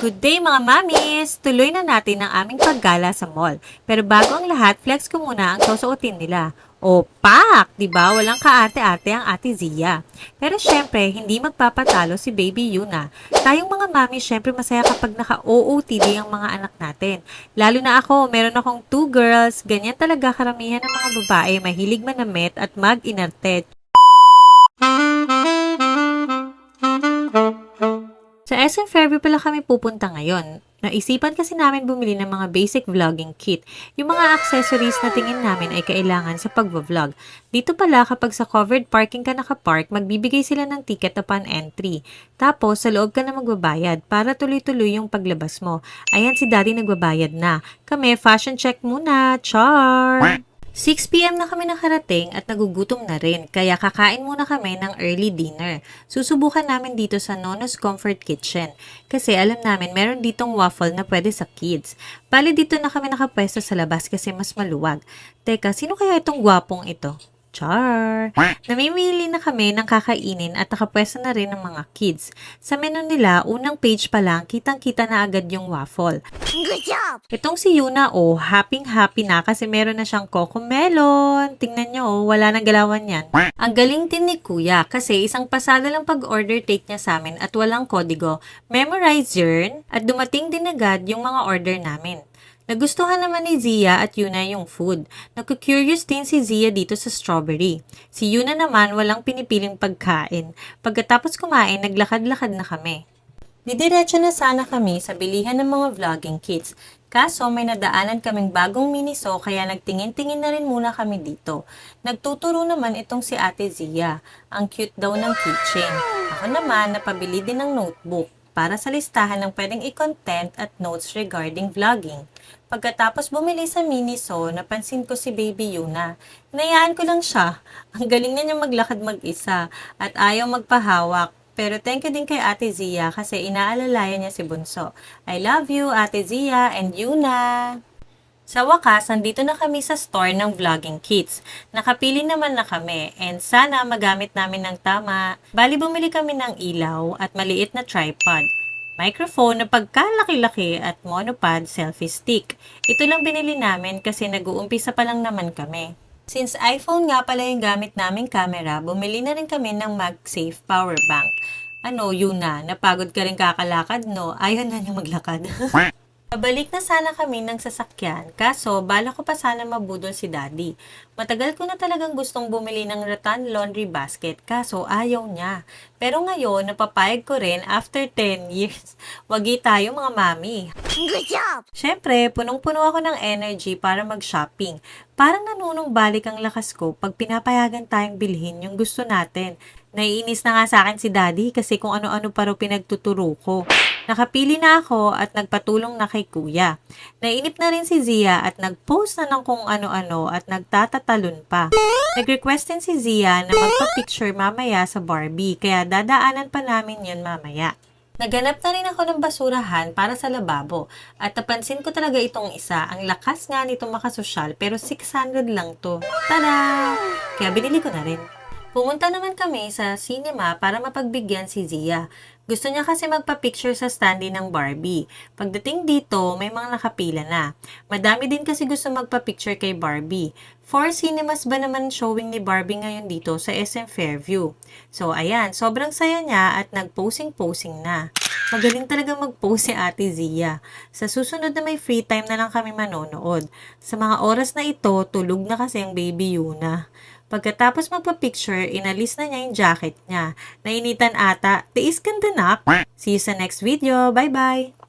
Good day mga mamis! Tuloy na natin ang aming paggala sa mall. Pero bago ang lahat, flex ko muna ang susuotin nila. O pak! Diba? Walang kaarte-arte ang Ate Zia. Pero syempre, hindi magpapatalo si Baby Yuna. Tayong mga mami, syempre masaya kapag naka-OOTD ang mga anak natin. Lalo na ako, meron akong 2 girls. Ganyan talaga karamihan ng mga babae, mahilig manamit at mag-inarte. Sa SM Fairview pala kami pupunta ngayon. Naisipan kasi namin bumili ng mga basic vlogging kit. Yung mga accessories na tingin namin ay kailangan sa pagvo-vlog. Dito pala kapag sa covered parking ka nakapark, magbibigay sila ng ticket upon entry. Tapos sa loob ka na magbabayad para tuloy-tuloy yung paglabas mo. Ayan si Daddy nagbabayad na. Kami fashion check muna. Char! 6 PM na kami nakarating at nagugutom na rin, kaya kakain muna kami ng early dinner. Susubukan namin dito sa Nono's Comfort Kitchen kasi alam namin meron ditong waffle na pwede sa kids. Bali dito na kami nakapwesto sa labas kasi mas maluwag. Teka, sino kaya itong gwapong ito? Char! Namimili na kami ng kakainin at nakapwesto na rin ng mga kids. Sa menu nila, unang page pa lang, kitang-kita na agad yung waffle. Good job! Itong si Yuna, happy na kasi meron na siyang coco melon. Tingnan nyo, wala nang galawan yan. Ang galing din ni Kuya kasi isang pasada lang pag-order take niya sa amin at walang kodigo. Memorize yun at dumating din agad yung mga order namin. Nagustuhan naman ni Zia at Yuna yung food. Nagku-curious din si Zia dito sa strawberry. Si Yuna naman walang pinipiling pagkain. Pagkatapos kumain, naglakad-lakad na kami. Didiretso na sana kami sa bilihan ng mga vlogging kits. Kaso may nadaanan kaming bagong miniso kaya nagtingin-tingin na rin muna kami dito. Nagtuturo naman itong si Ate Zia. Ang cute daw ng kitchen. Ako naman napabili din ng notebook para sa listahan ng pwedeng i-content at notes regarding vlogging. Pagkatapos bumili sa Miniso, napansin ko si Baby Yuna. Hinayaan ko lang siya. Ang galing na niya maglakad mag-isa at ayaw magpahawak. Pero thank you din kay Ate Zia kasi inaalalayan niya si Bunso. I love you, Ate Zia and Yuna! Sa wakas, nandito na kami sa store ng vlogging kits. Nakapili naman na kami and sana magamit namin ng tama. Bali bumili kami ng ilaw at maliit na tripod, microphone na pagkalaki-laki at monopod selfie stick. Ito lang binili namin kasi nag-uumpisa pa lang naman kami. Since iPhone nga pala yung gamit naming camera, bumili na rin kami ng MagSafe power bank. Yun na, napagod ka rin kakalakad no? Ayaw na niya maglakad. Pabalik na sana kami ng sasakyan, kaso bala ko pa sana mabudol si Daddy. Matagal ko na talagang gustong bumili ng rattan laundry basket, kaso ayaw niya. Pero ngayon, napapayag ko rin after 10 years. Wagi tayo mga mami. Good job! Siyempre, punong-puno ako ng energy para mag-shopping. Parang nanunumbalik ang lakas ko pag pinapayagan tayong bilhin yung gusto natin. Naiinis na nga sa akin si Daddy kasi kung ano-ano pa raw pinagtuturo ko. Nakapili na ako at nagpatulong na kay Kuya. Nainip na rin si Zia at nag-post na ng kung ano-ano at nagtatatalon pa. Nag-request din si Zia na magpa-picture mamaya sa Barbie kaya dadaanan pa namin yun mamaya. Naganap na rin ako ng basurahan para sa lababo at napansin ko talaga itong isa. Ang lakas nga nito makasosyal pero 600 lang to. Tada! Kaya binili ko na rin. Pumunta naman kami sa cinema para mapagbigyan si Zia. Gusto niya kasi magpa-picture sa standee ng Barbie. Pagdating dito, may mga nakapila na. Madami din kasi gusto magpa-picture kay Barbie. 4 cinemas ba naman showing ni Barbie ngayon dito sa SM Fairview? So ayan, sobrang saya niya at nag-posing-posing na. Magaling talaga mag-pose si Ate Zia. Sa susunod na may free time na lang kami manonood. Sa mga oras na ito, tulog na kasi ang Baby Yuna. Pagkatapos magpa-picture, inalis na niya yung jacket niya. Nainitan ata, tiis ka na. See you sa next video. Bye-bye!